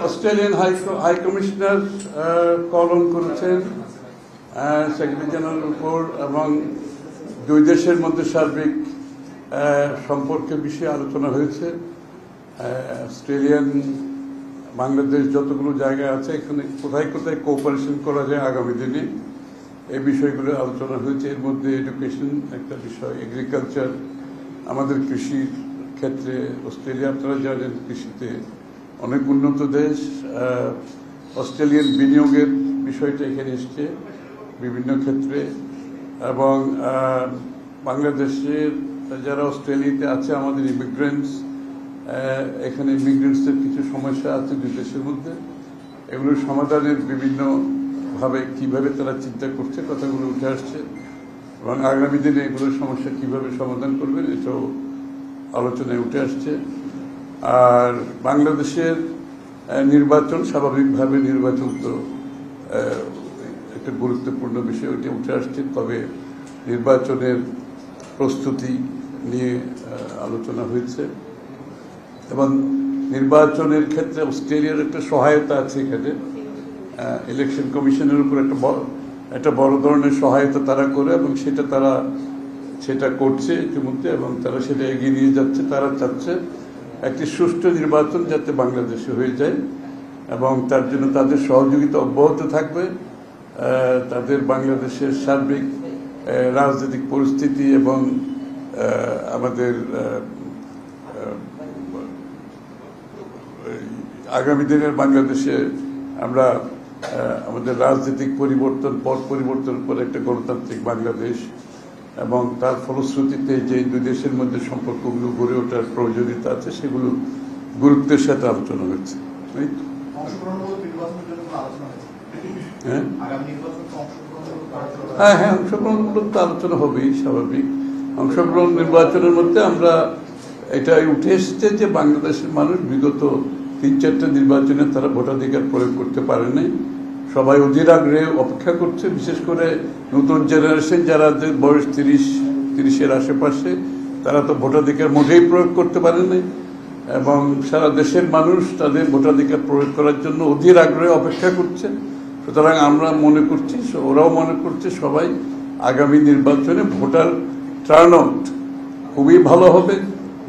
Australian high commissioner call on করেছেন secretary জেনারেলের উপর এবং দুই দেশের মধ্যে সার্বিক সম্পর্কের বিষয়ে আলোচনা হয়েছে। অস্ট্রেলিয়ান বাংলাদেশ যতগুলো জায়গা আছে এখানে কোথায় কোথায় কোঅপারেশন করা যায় আগামী দিনে এই বিষয়গুলো আলোচনা হয়েছে। এর মধ্যে এডুকেশন একটা বিষয়, এগ্রিকালচার, আমাদের কৃষির ক্ষেত্রে অস্ট্রেলিয়া আপনারা জানেন কৃষিতে অনেক উন্নত দেশ। অস্ট্রেলিয়ান বিনিয়োগের বিষয়টা এখানে এসছে বিভিন্ন ক্ষেত্রে এবং বাংলাদেশের যারা অস্ট্রেলিয়াতে আছে আমাদের ইমিগ্রেন্টস, এখানে ইমিগ্রেন্টসদের কিছু সমস্যা আছে দুই দেশের মধ্যে, এগুলোর সমাধানের বিভিন্নভাবে কিভাবে তারা চিন্তা করছে কথাগুলো উঠে আসছে এবং আগামী দিনে এগুলোর সমস্যা কিভাবে সমাধান করবেন এটাও আলোচনায় উঠে আসছে। আর বাংলাদেশের নির্বাচন, স্বাভাবিকভাবে নির্বাচন তো একটা গুরুত্বপূর্ণ বিষয়, ওইটা উঠে আসছে। তবে নির্বাচনের প্রস্তুতি নিয়ে আলোচনা হয়েছে এবং নির্বাচনের ক্ষেত্রে অস্ট্রেলিয়ার একটা সহায়তা আছে এখানে। ইলেকশন কমিশনের উপর একটা বড় ধরনের সহায়তা তারা করে এবং সেটা করছে ইতিমধ্যে এবং তারা সেটা এগিয়ে নিয়ে যাচ্ছে। তারা চাচ্ছে একটি সুষ্ঠু নির্বাচন যাতে বাংলাদেশে হয়ে যায় এবং তার জন্য তাদের সহযোগিতা অব্যাহত থাকবে। তাদের বাংলাদেশের সার্বিক রাজনৈতিক পরিস্থিতি এবং আমাদের আগামী দিনের বাংলাদেশে আমরা আমাদের রাজনৈতিক পট পরিবর্তন করে একটা গণতান্ত্রিক বাংলাদেশ এবং তার ফলশ্রুতিতে যে দুই দেশের মধ্যে সম্পর্কগুলো গড়ে ওঠার প্রয়োজনীয়তা আছে সেগুলো গুরুত্বের সাথে আলোচনা হয়েছে। হ্যাঁ, অংশগ্রহণমূলক তো আলোচনা হবেই, স্বাভাবিক। অংশগ্রহণ নির্বাচনের মধ্যে আমরা এটা উঠে এসেছে যে বাংলাদেশের মানুষ বিগত 3-4টা নির্বাচনে তারা ভোটাধিকার প্রয়োগ করতে পারে নাই। সবাই অধীর আগ্রহে অপেক্ষা করছে, বিশেষ করে নতুন জেনারেশন যারা বয়স 30-এর আশেপাশে, তারা তো ভোটাধিকার মোটেই প্রয়োগ করতে পারে নাই এবং সারা দেশের মানুষ তাদের ভোটাধিকার প্রয়োগ করার জন্য অধীর আগ্রহে অপেক্ষা করছে। সুতরাং আমরা মনে করছি, ওরাও মনে করছে, সবাই আগামী নির্বাচনে ভোটার টার্ন আউট খুবই ভালো হবে।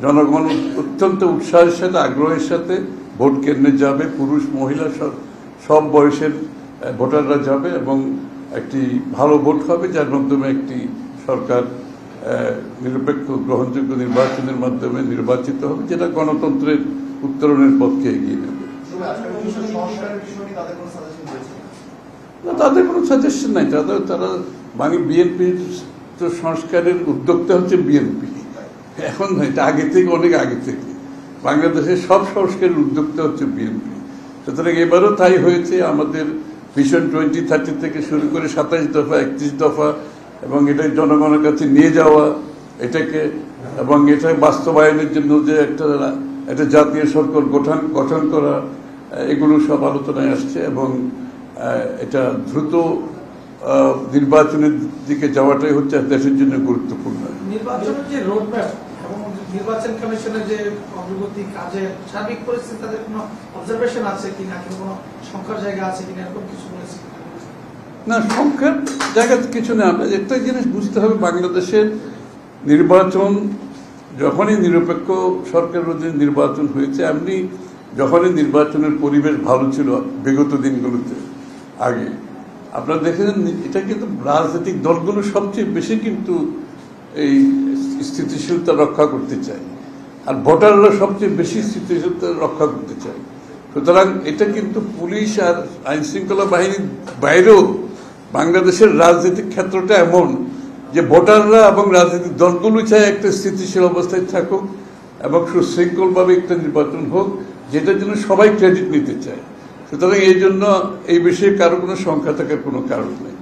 জনগণ অত্যন্ত উৎসাহের সাথে আগ্রহের সাথে ভোট কেন্দ্রে যাবে, পুরুষ মহিলা সব বয়সের ভোটাররা যাবে এবং একটি ভালো ভোট হবে যার মাধ্যমে একটি সরকার নিরপেক্ষ গ্রহণযোগ্য নির্বাচনের মাধ্যমে নির্বাচিত হবে যেটা গণতন্ত্রের উত্তরণের পক্ষে এগিয়ে নেবে। না, তাদের কোনো সাজেশন নাই। তারা বিএনপির তো সংস্কারের উদ্যোক্তা হচ্ছে বিএনপি, এখন নয়, এটা আগে থেকে, অনেক আগে থেকে বাংলাদেশের সব সংস্কারের উদ্যোক্তা হচ্ছে বিএনপি। সুতরাং এবারও তাই হয়েছে। আমাদের ভিশন 2030 থেকে শুরু করে 27 দফা, 31 দফা এবং এটা জনগণের কাছে নিয়ে যাওয়া এটাকে এবং এটা বাস্তবায়নের জন্য যে একটা জাতীয় সরকার গঠন করা, এগুলো সব আলোচনায় আসছে এবং এটা দ্রুত নির্বাচনের দিকে যাওয়াটাই হচ্ছে দেশের জন্য গুরুত্বপূর্ণ। নির্বাচনের যে রোডম্যাপ এবং নির্বাচন কমিশনের যে অগ্রগতি কাজের সার্বিক পরিস্থিতি, তাদের কোনো অবজারভেশন আছে কিনা, কোনো সংখ্যার জায়গা আছে কিনা, এরকম কিছু বলেছে? না, সংখ্যার জায়গা কিছু না। আমরা একটা জিনিস বুঝতে হবে, বাংলাদেশের নির্বাচন যখনই নিরপেক্ষ সরকারের অধীনে নির্বাচন হয়েছে, এমনি যখনই নির্বাচনের পরিবেশ ভালো ছিল বিগত দিনগুলোতে আগে, আপনারা দেখেছেন এটা কিন্তু রাজনৈতিক দলগুলো সবচেয়ে বেশি কিন্তু এই স্থিতিশীলতা রক্ষা করতে চায় আর ভোটাররা সবচেয়ে বেশি স্থিতিশীলতা রক্ষা করতে চায়। সুতরাং এটা কিন্তু পুলিশ আর আইন শৃঙ্খলা বাহিনীর বাইরেও বাংলাদেশের রাজনৈতিক ক্ষেত্রটা এমন যে ভোটাররা এবং রাজনৈতিক দলগুলো চায় একটা স্থিতিশীল অবস্থায় থাকুক এবং সুশৃঙ্খলভাবে একটা নির্বাচন হোক, যেটার জন্য সবাই ক্রেডিট নিতে চায়। সুতরাং এই জন্য এই বিষয়ে কারো কোনো সংখ্যা থাকার কোনো কারণ নেই।